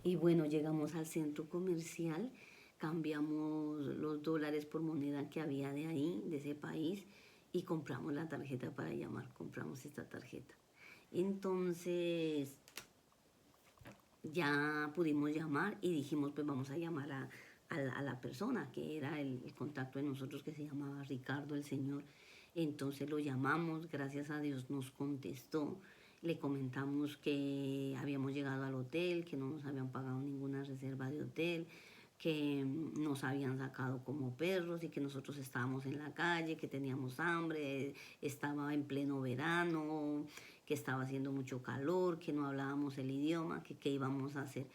Y bueno, llegamos al centro comercial, cambiamos los dólares por moneda que había de ahí, de ese país, y compramos la tarjeta para llamar, compramos esta tarjeta. Entonces ya pudimos llamar y dijimos, pues vamos a llamar a la persona que era el contacto de nosotros, que se llamaba Ricardo, el señor. Entonces lo llamamos, gracias a Dios nos contestó. Le comentamos que habíamos llegado al hotel, que no nos habían pagado ninguna reserva de hotel, que nos habían sacado como perros y que nosotros estábamos en la calle, que teníamos hambre, estaba en pleno verano, que estaba haciendo mucho calor, que no hablábamos el idioma, que qué íbamos a hacer.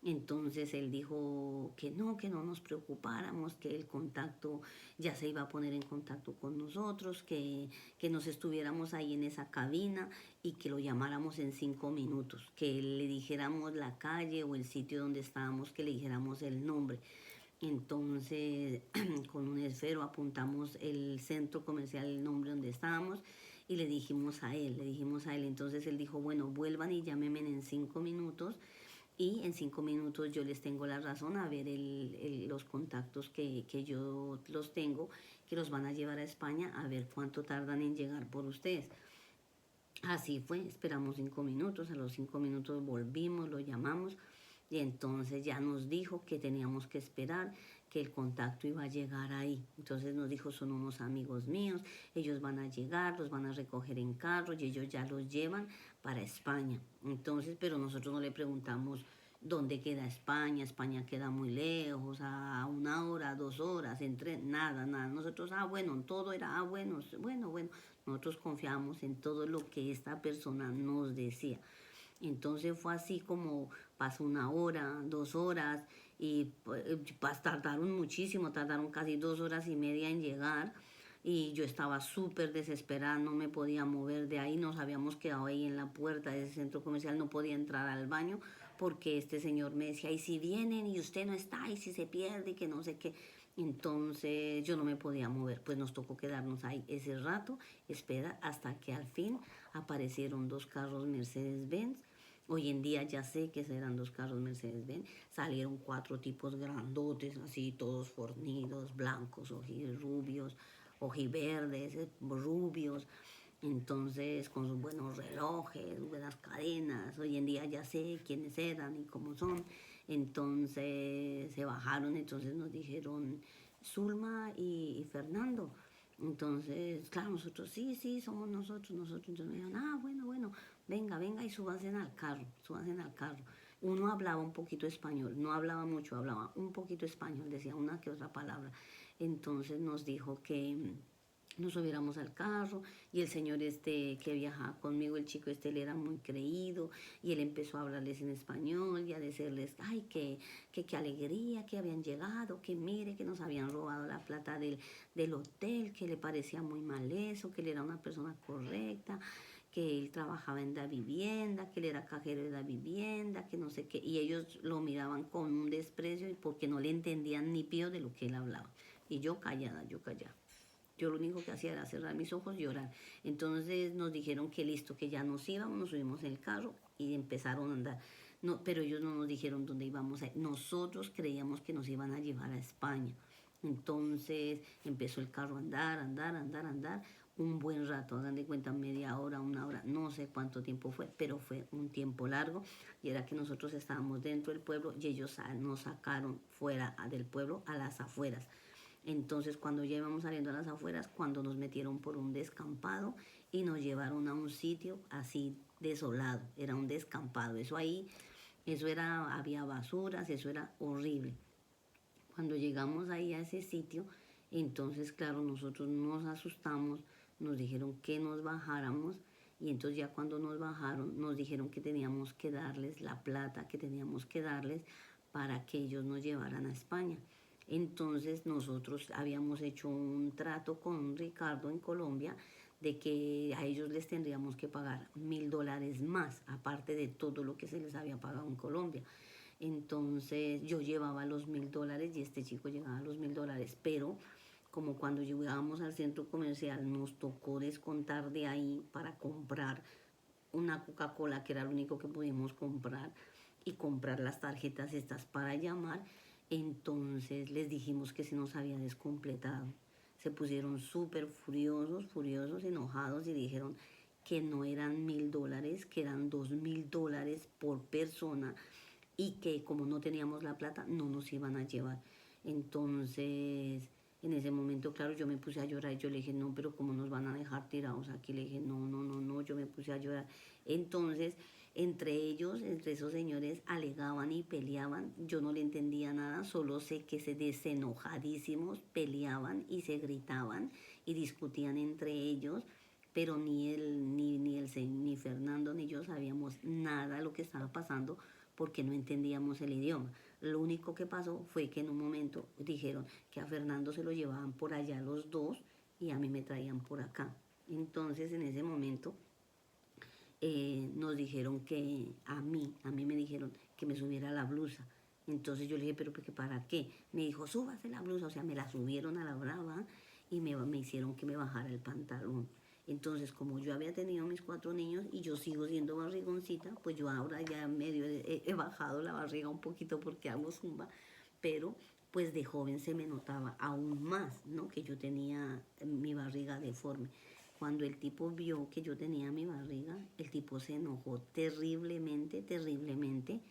Entonces él dijo que no nos preocupáramos, que el contacto ya se iba a poner en contacto con nosotros, que nos estuviéramos ahí en esa cabina y que lo llamáramos en 5 minutos, que le dijéramos la calle o el sitio donde estábamos, que le dijéramos el nombre. Entonces, con un esfero apuntamos el centro comercial, el nombre donde estábamos, y le dijimos a él, entonces él dijo, bueno, vuelvan y llámenme en 5 minutos, y en 5 minutos yo les tengo la razón, a ver los contactos que yo los tengo, que los van a llevar a España, a ver cuánto tardan en llegar por ustedes. Así fue, esperamos 5 minutos, a los 5 minutos volvimos, lo llamamos y entonces ya nos dijo que teníamos que esperar, que el contacto iba a llegar ahí. Entonces nos dijo, son unos amigos míos, ellos van a llegar, los van a recoger en carro y ellos ya los llevan para España. Entonces, pero nosotros no le preguntamos dónde queda España, España queda muy lejos, a 1 hora, 2 horas, entre nada, nada. Nosotros, bueno, todo era, bueno, bueno, bueno. Nosotros confiamos en todo lo que esta persona nos decía. Entonces fue así como pasó 1 hora, 2 horas y pues, tardaron muchísimo, tardaron casi 2 horas y media en llegar y yo estaba súper desesperada, no me podía mover de ahí, nos habíamos quedado ahí en la puerta de ese centro comercial, no podía entrar al baño porque este señor me decía, y si vienen y usted no está, y si se pierde, y que no sé qué. Entonces yo no me podía mover, pues nos tocó quedarnos ahí ese rato, espera hasta que al fin aparecieron 2 carros Mercedes-Benz. Hoy en día ya sé que eran 2 carros Mercedes-Benz. Salieron 4 tipos grandotes, así todos fornidos, blancos, rubios, ojiverdes, rubios. Entonces, con sus buenos relojes, buenas cadenas. Hoy en día ya sé quiénes eran y cómo son. Entonces se bajaron, entonces nos dijeron Zulma y Fernando. Entonces, claro, nosotros, sí, sí, somos nosotros, nosotros. Entonces me dijeron, bueno, bueno, venga, venga y súbanse al carro, súbanse al carro. Uno hablaba un poquito español, no hablaba mucho, hablaba un poquito español, decía una que otra palabra. Entonces nos dijo que nos subiéramos al carro y el señor este que viajaba conmigo, el chico este, él era muy creído y él empezó a hablarles en español y a decirles, ay, qué alegría que habían llegado, que mire que nos habían robado la plata del hotel, que le parecía muy mal eso, que él era una persona correcta, que él trabajaba en la vivienda, que él era cajero de la vivienda, que no sé qué, y ellos lo miraban con un desprecio porque no le entendían ni pío de lo que él hablaba. Y yo callada, yo callada. Yo lo único que hacía era cerrar mis ojos y llorar. Entonces nos dijeron que listo, que ya nos íbamos, nos subimos en el carro y empezaron a andar. No, pero ellos no nos dijeron dónde íbamos a ir. Nosotros creíamos que nos iban a llevar a España. Entonces empezó el carro a andar, andar, andar, andar. Un buen rato, hagan de cuenta, media hora, 1 hora, no sé cuánto tiempo fue, pero fue un tiempo largo. Y era que nosotros estábamos dentro del pueblo y ellos nos sacaron fuera del pueblo, a las afueras. Entonces cuando ya íbamos saliendo a las afueras, cuando nos metieron por un descampado y nos llevaron a un sitio así desolado, era un descampado, eso ahí, eso era, había basuras, eso era horrible. Cuando llegamos ahí a ese sitio, entonces claro, nosotros nos asustamos, nos dijeron que nos bajáramos y entonces ya cuando nos bajaron nos dijeron que teníamos que darles la plata, que teníamos que darles para que ellos nos llevaran a España. Entonces nosotros habíamos hecho un trato con Ricardo en Colombia de que a ellos les tendríamos que pagar $1000 más, aparte de todo lo que se les había pagado en Colombia. Entonces yo llevaba los $1000 y este chico llevaba los $1000, pero como cuando llegábamos al centro comercial nos tocó descontar de ahí para comprar una Coca-Cola, que era lo único que pudimos comprar, y comprar las tarjetas estas para llamar. Entonces les dijimos que se nos había descompletado. Se pusieron súper furiosos, furiosos, enojados y dijeron que no eran $1.000, que eran $2.000 por persona y que como no teníamos la plata no nos iban a llevar. Entonces, en ese momento, claro, yo me puse a llorar. Yo le dije, no, pero ¿cómo nos van a dejar tirados aquí? Le dije, no, no, no, no, yo me puse a llorar. Entonces, entre ellos, entre esos señores, alegaban y peleaban. Yo no le entendía nada, solo sé que se desenojadísimos peleaban y se gritaban y discutían entre ellos, pero ni Fernando ni yo sabíamos nada de lo que estaba pasando porque no entendíamos el idioma. Lo único que pasó fue que en un momento dijeron que a Fernando se lo llevaban por allá los dos y a mí me traían por acá. Entonces en ese momento nos dijeron que a mí me dijeron que me subiera la blusa. Entonces yo le dije, pero ¿para qué? Me dijo, súbase la blusa, o sea, me la subieron a la brava y me hicieron que me bajara el pantalón. Entonces, como yo había tenido mis 4 niños y yo sigo siendo barrigoncita, pues yo ahora ya medio he bajado la barriga un poquito porque hago zumba, pero pues de joven se me notaba aún más, ¿no? Que yo tenía mi barriga deforme. Cuando el tipo vio que yo tenía mi barriga, el tipo se enojó terriblemente, terriblemente,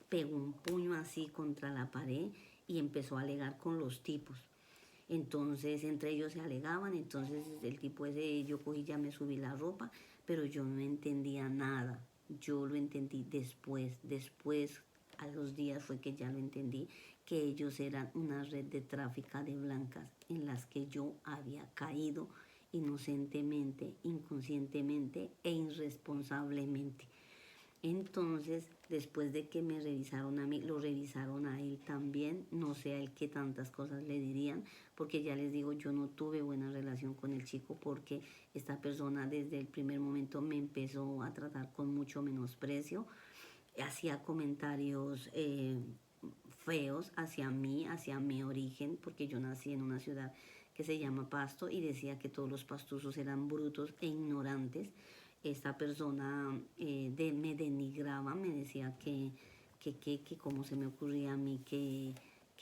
pegó un puño así contra la pared y empezó a alegar con los tipos. Entonces entre ellos se alegaban, entonces el tipo ese, yo cogí, ya me subí la ropa, pero yo no entendía nada. Yo lo entendí después a los días fue que ya lo entendí, que ellos eran una red de tráfico de blancas en las que yo había caído inocentemente, inconscientemente e irresponsablemente. Entonces, después de que me revisaron a mí, lo revisaron a él también. No sé a él qué tantas cosas le dirían, porque ya les digo, yo no tuve buena relación con el chico porque esta persona desde el primer momento me empezó a tratar con mucho menosprecio. Hacía comentarios feos hacia mi origen, porque yo nací en una ciudad que se llama Pasto y decía que todos los pastusos eran brutos e ignorantes. Esta persona me denigraba, me decía que cómo se me ocurría a mí que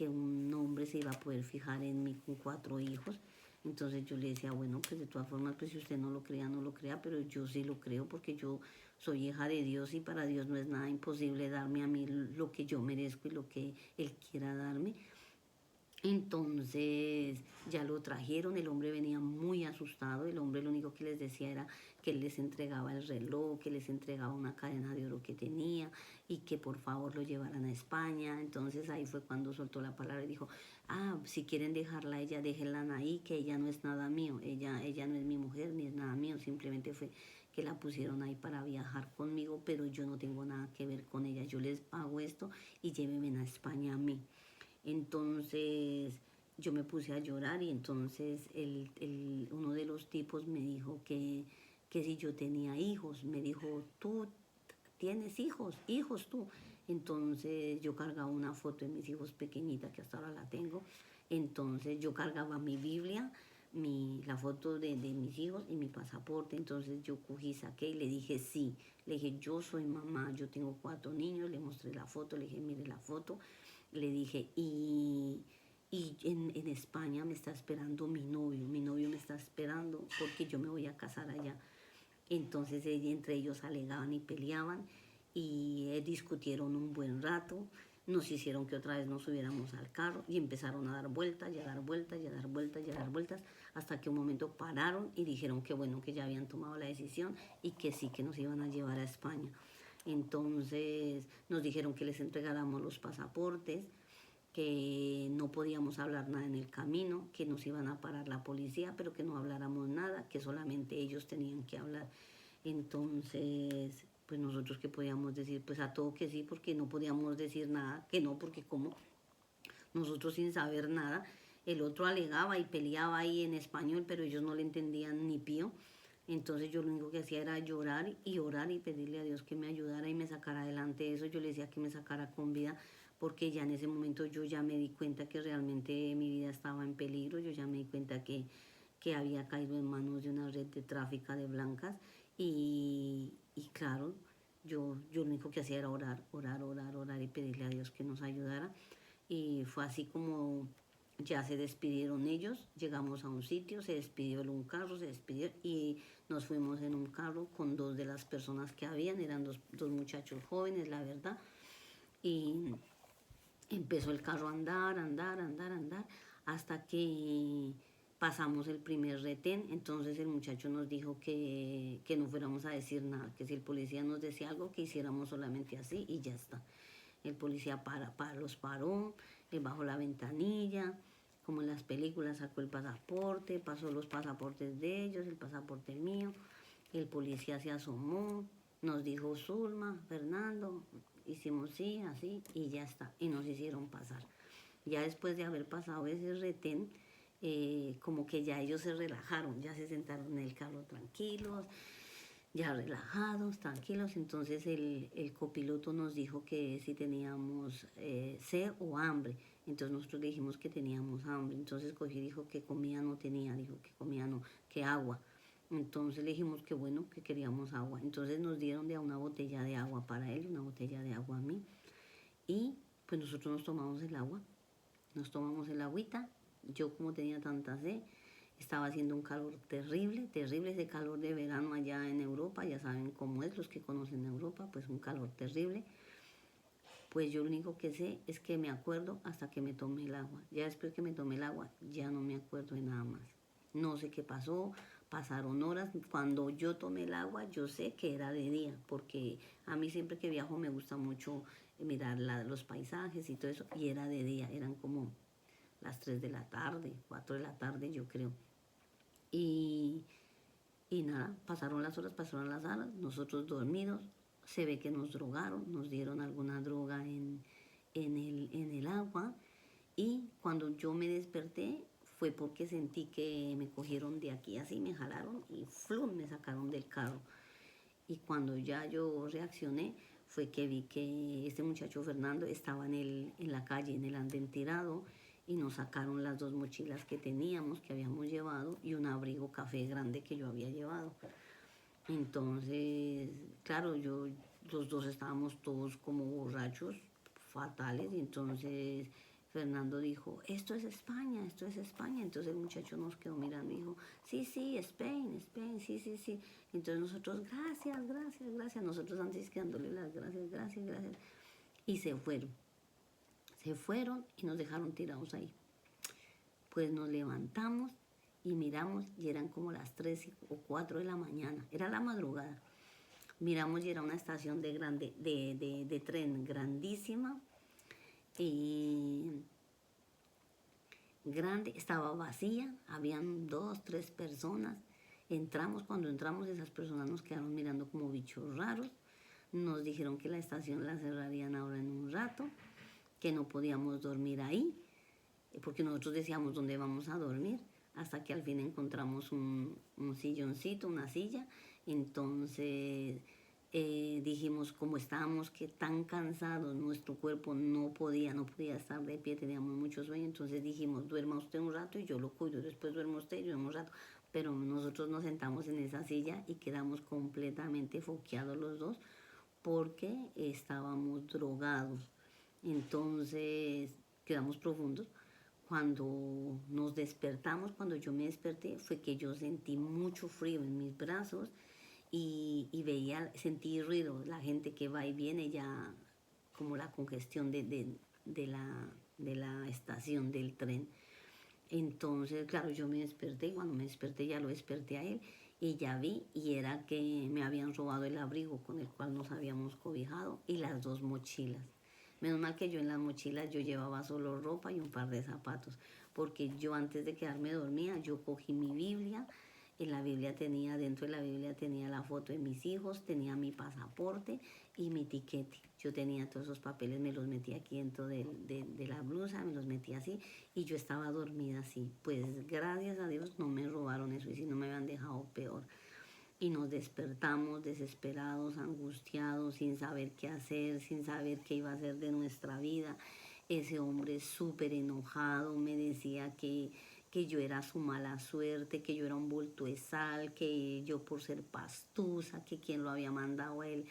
un hombre se iba a poder fijar en mí con 4 hijos. Entonces yo le decía, bueno, pues de todas formas, pues si usted no lo crea, no lo crea, pero yo sí lo creo porque yo soy hija de Dios y para Dios no es nada imposible darme a mí lo que yo merezco y lo que Él quiera darme. Entonces ya lo trajeron, el hombre venía muy asustado, el hombre lo único que les decía era que él les entregaba el reloj, que les entregaba una cadena de oro que tenía y que por favor lo llevaran a España. Entonces ahí fue cuando soltó la palabra y dijo, si quieren dejarla a ella, déjenla ahí, que ella no es nada mío, ella no es mi mujer ni es nada mío, simplemente fue que la pusieron ahí para viajar conmigo, pero yo no tengo nada que ver con ella, yo les pago esto y llévenme a España a mí. Entonces yo me puse a llorar y entonces uno de los tipos me dijo que si yo tenía hijos, me dijo, tú tienes hijos, hijos tú. Entonces yo cargaba una foto de mis hijos pequeñita, que hasta ahora la tengo. Entonces yo cargaba mi Biblia, la foto de mis hijos y mi pasaporte. Entonces yo cogí, saqué y le dije sí. Le dije, yo soy mamá, yo tengo 4 niños, le mostré la foto, le dije, mire la foto. Le dije, y en España me está esperando mi novio me está esperando porque yo me voy a casar allá. Entonces entre ellos alegaban y peleaban y discutieron un buen rato, nos hicieron que otra vez nos subiéramos al carro y empezaron a dar vueltas y a dar vueltas y a dar vueltas y a dar vueltas hasta que un momento pararon y dijeron que bueno, que ya habían tomado la decisión y que sí, que nos iban a llevar a España. Entonces nos dijeron que les entregáramos los pasaportes, que no podíamos hablar nada en el camino, que nos iban a parar la policía, pero que no habláramos nada, que solamente ellos tenían que hablar. Entonces, pues nosotros qué podíamos decir, pues a todo que sí, porque no podíamos decir nada, que no, porque como nosotros sin saber nada, el otro alegaba y peleaba ahí en español, pero ellos no le entendían ni pío. Entonces yo lo único que hacía era llorar y orar y pedirle a Dios que me ayudara y me sacara adelante eso. Yo le decía que me sacara con vida porque ya en ese momento yo ya me di cuenta que realmente mi vida estaba en peligro. Yo ya me di cuenta que había caído en manos de una red de tráfico de blancas y claro, yo lo único que hacía era orar, orar, orar, orar y pedirle a Dios que nos ayudara. Y fue así como ya se despidieron ellos, llegamos a un sitio, se despidió un carro, se despidió y nos fuimos en un carro con dos de las personas que habían, eran dos muchachos jóvenes, la verdad, y empezó el carro a andar, andar, andar, andar, hasta que pasamos el primer retén. Entonces el muchacho nos dijo que no fuéramos a decir nada, que si el policía nos decía algo, que hiciéramos solamente así y ya está. El policía los paró, le bajó la ventanilla, como en las películas, sacó el pasaporte, pasó los pasaportes de ellos, el pasaporte mío. El policía se asomó, nos dijo Zulma, Fernando, hicimos sí, así y ya está. Y nos hicieron pasar. Ya después de haber pasado ese retén, como que ya ellos se relajaron, ya se sentaron en el carro tranquilos, ya relajados, tranquilos. Entonces el copiloto nos dijo que si teníamos sed o hambre. Entonces nosotros le dijimos que teníamos hambre. Entonces cogió y dijo que comida no tenía, dijo que comida no, que agua. Entonces le dijimos que bueno, que queríamos agua. Entonces nos dieron de a una botella de agua para él, una botella de agua a mí. Y pues nosotros nos tomamos el agua, nos tomamos el agüita. Yo como tenía tanta sed, estaba haciendo un calor terrible, terrible, ese calor de verano allá en Europa, ya saben cómo es, los que conocen Europa, pues un calor terrible. Pues yo lo único que sé es que me acuerdo hasta que me tomé el agua. Ya después que me tomé el agua, ya no me acuerdo de nada más. No sé qué pasó, pasaron horas. Cuando yo tomé el agua, yo sé que era de día, porque a mí siempre que viajo me gusta mucho mirar los paisajes y todo eso, y era de día, eran como las 3 de la tarde, 4 de la tarde yo creo. Y, y nada, pasaron las horas, nosotros dormidos, se ve que nos drogaron, nos dieron alguna droga en el agua y cuando yo me desperté fue porque sentí que me cogieron de aquí así, me jalaron y ¡flum! Me sacaron del carro. Y cuando ya yo reaccioné fue que vi que este muchacho Fernando estaba en la calle, en el andén tirado, y nos sacaron las dos mochilas que teníamos, que habíamos llevado, y un abrigo café grande que yo había llevado. Entonces, claro, los dos estábamos todos como borrachos, fatales, y entonces Fernando dijo, esto es España, esto es España. Entonces el muchacho nos quedó mirando y dijo, sí, sí, Spain, Spain, sí, sí, sí. Entonces nosotros, gracias, gracias, gracias. Nosotros antes que dándole las gracias, gracias, gracias. Y se fueron. Se fueron y nos dejaron tirados ahí. Pues nos levantamos y miramos y eran como las 3 o 4 de la mañana. Era la madrugada. Miramos y era una estación de tren grandísima y grande, estaba vacía, habían 2, 3 personas. Cuando entramos esas personas nos quedaron mirando como bichos raros. Nos dijeron que la estación la cerrarían ahora en un rato, que no podíamos dormir ahí, porque nosotros decíamos dónde vamos a dormir, hasta que al fin encontramos un silloncito, una silla. Entonces dijimos, como estábamos que tan cansados, nuestro cuerpo no podía estar de pie, teníamos mucho sueño, entonces dijimos, duerma usted un rato y yo lo cuido, después duerma usted y yo duermo un rato. Pero nosotros nos sentamos en esa silla y quedamos completamente foqueados los dos porque estábamos drogados. Entonces quedamos profundos. Cuando nos despertamos, cuando yo me desperté, fue que yo sentí mucho frío en mis brazos y sentí ruido, la gente que va y viene ya, como la congestión de la estación del tren. Entonces, claro, yo me desperté y cuando me desperté ya lo desperté a él y ya vi y era que me habían robado el abrigo con el cual nos habíamos cobijado y las dos mochilas. Menos mal que yo en las mochilas yo llevaba solo ropa y un par de zapatos, porque yo antes de quedarme dormida yo cogí mi Biblia, dentro de la Biblia tenía la foto de mis hijos, tenía mi pasaporte y mi tiquete. Yo tenía todos esos papeles, me los metí aquí dentro de la blusa, me los metí así y yo estaba dormida así. Pues gracias a Dios no me robaron eso y si no me habían dejado peor. Y nos despertamos desesperados, angustiados, sin saber qué hacer, sin saber qué iba a hacer de nuestra vida. Ese hombre súper enojado me decía que yo era su mala suerte, que yo era un bulto de sal, que yo por ser pastusa, que quien lo había mandado a él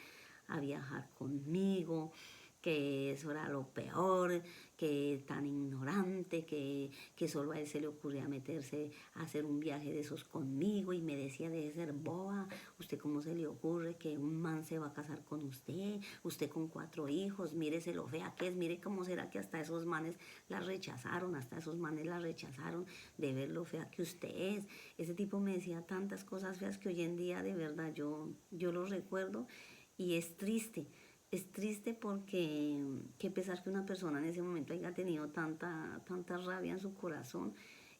a viajar conmigo, que eso era lo peor, que tan ignorante, que solo a él se le ocurría meterse a hacer un viaje de esos conmigo y me decía, de ser boba, usted cómo se le ocurre que un man se va a casar con usted con 4 hijos, mírese lo fea que es, mire cómo será que hasta esos manes la rechazaron, hasta esos manes la rechazaron de ver lo fea que usted es. Ese tipo me decía tantas cosas feas que hoy en día de verdad yo lo recuerdo y es triste. Es triste porque que pesar que una persona en ese momento haya tenido tanta rabia en su corazón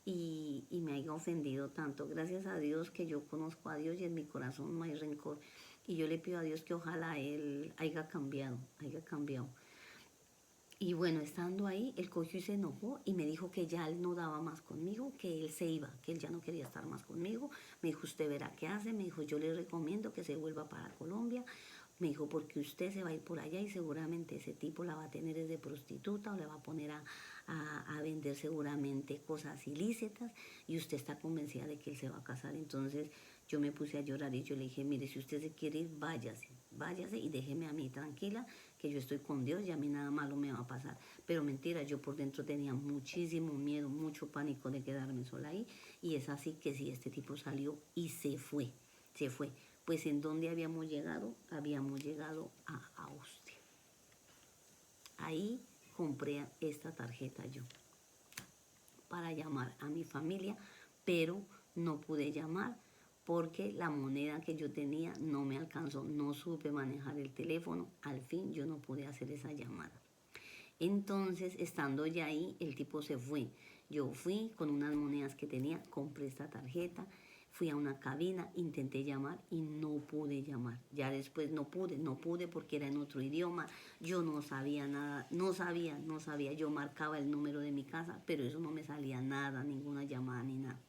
y me haya ofendido tanto. Gracias a Dios que yo conozco a Dios y en mi corazón no hay rencor. Y yo le pido a Dios que ojalá Él haya cambiado, haya cambiado. Y bueno, estando ahí, él cogió y se enojó y me dijo que ya él no daba más conmigo, que él se iba, que él ya no quería estar más conmigo. Me dijo, usted verá qué hace. Me dijo, yo le recomiendo que se vuelva para Colombia. Me dijo, porque usted se va a ir por allá y seguramente ese tipo la va a tener desde prostituta o le va a poner a vender seguramente cosas ilícitas y usted está convencida de que él se va a casar. Entonces yo me puse a llorar y yo le dije, mire, si usted se quiere ir, váyase, váyase y déjeme a mí tranquila, que yo estoy con Dios y a mí nada malo me va a pasar. Pero mentira, yo por dentro tenía muchísimo miedo, mucho pánico de quedarme sola ahí. Y es así que sí, este tipo salió y se fue, se fue. Pues en dónde habíamos llegado a Austria. Ahí compré esta tarjeta yo para llamar a mi familia, pero no pude llamar porque la moneda que yo tenía no me alcanzó, no supe manejar el teléfono, al fin yo no pude hacer esa llamada. Entonces, estando ya ahí, el tipo se fue. Yo fui con unas monedas que tenía, compré esta tarjeta, fui a una cabina, intenté llamar y no pude llamar. Ya después no pude porque era en otro idioma. Yo no sabía nada, no sabía. Yo marcaba el número de mi casa, pero eso no me salía nada, ninguna llamada ni nada.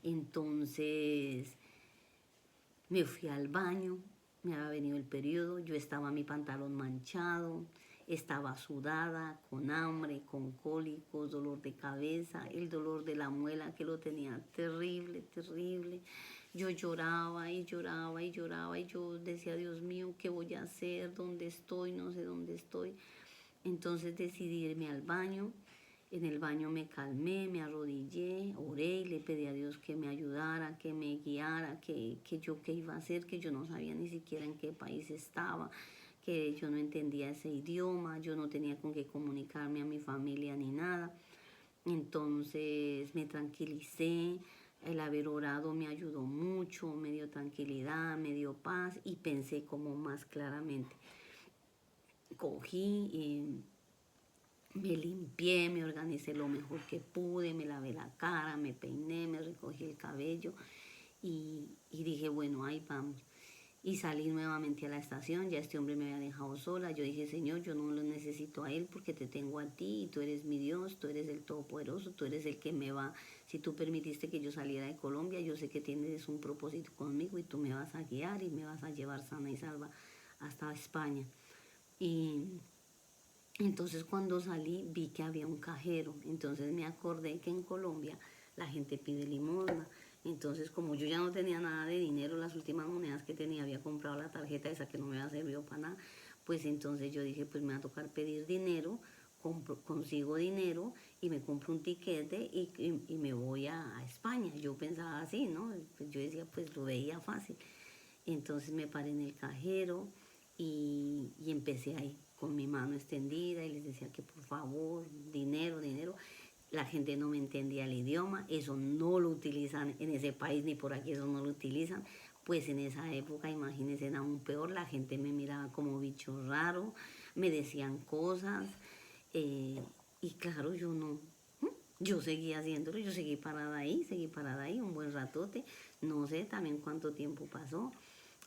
Entonces, me fui al baño, me había venido el periodo, yo estaba mi pantalón manchado, estaba sudada, con hambre, con cólicos, dolor de cabeza, el dolor de la muela que lo tenía terrible, terrible. Yo lloraba y lloraba y lloraba y yo decía, Dios mío, ¿qué voy a hacer? ¿Dónde estoy? No sé dónde estoy. Entonces decidí irme al baño. En el baño me calmé, me arrodillé, oré y le pedí a Dios que me ayudara, que me guiara, que yo qué iba a hacer, que yo no sabía ni siquiera en qué país estaba, que yo no entendía ese idioma, yo no tenía con qué comunicarme a mi familia ni nada. Entonces me tranquilicé, el haber orado me ayudó mucho, me dio tranquilidad, me dio paz y pensé como más claramente. Cogí y me limpié, me organicé lo mejor que pude, me lavé la cara, me peiné, me recogí el cabello y dije, bueno, ahí vamos. Y salí nuevamente a la estación, ya este hombre me había dejado sola. Yo dije, Señor, yo no lo necesito a él porque te tengo a ti y tú eres mi Dios, tú eres el Todopoderoso, tú eres el que me va. Si tú permitiste que yo saliera de Colombia, yo sé que tienes un propósito conmigo y tú me vas a guiar y me vas a llevar sana y salva hasta España. Y entonces cuando salí vi que había un cajero, entonces me acordé que en Colombia la gente pide limosna. Entonces como yo ya no tenía nada de dinero, las últimas monedas que tenía había comprado la tarjeta esa que no me había servido para nada, pues entonces yo dije pues me va a tocar pedir dinero, consigo dinero y me compro un tiquete y me voy a España. Yo pensaba así, ¿no? Pues yo decía pues lo veía fácil. Entonces me paré en el cajero y empecé ahí con mi mano extendida y les decía que por favor, dinero, dinero. La gente no me entendía el idioma, eso no lo utilizan en ese país ni por aquí, eso no lo utilizan. Pues en esa época, imagínense, era aún peor, la gente me miraba como bicho raro, me decían cosas y claro, yo no, yo seguí haciéndolo, yo seguí parada ahí un buen ratote, no sé también cuánto tiempo pasó,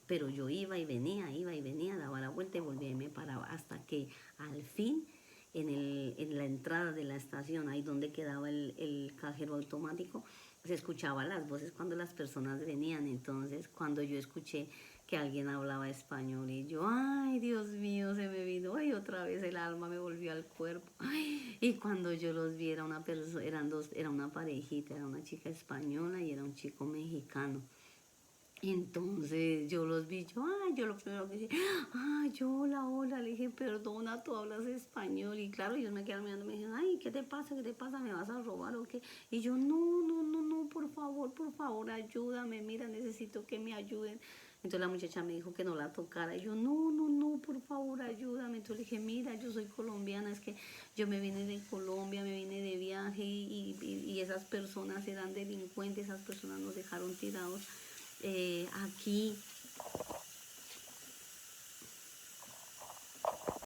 pero yo iba y venía, daba la vuelta y volvía y me paraba hasta que al fin en la entrada de la estación, ahí donde quedaba el cajero automático, se escuchaban las voces cuando las personas venían. Entonces, cuando yo escuché que alguien hablaba español y yo, ay, Dios mío, se me vino, ay, otra vez el alma me volvió al cuerpo. Ay, y cuando yo los vi, era una persona, eran dos, era una parejita, era una chica española y era un chico mexicano. Entonces yo los vi, yo lo primero que dije, yo hola, hola, le dije, perdona, tú hablas español. Y claro, ellos me quedaron mirando, me dijeron, ay, ¿qué te pasa? ¿Qué te pasa? ¿Me vas a robar o qué? Y yo, no, no, no, no, por favor, ayúdame, mira, necesito que me ayuden. Entonces la muchacha me dijo que no la tocara. Y yo, no, no, no, por favor, ayúdame. Entonces le dije, mira, yo soy colombiana, es que yo me vine de Colombia, me vine de viaje y esas personas eran delincuentes, esas personas nos dejaron tirados aquí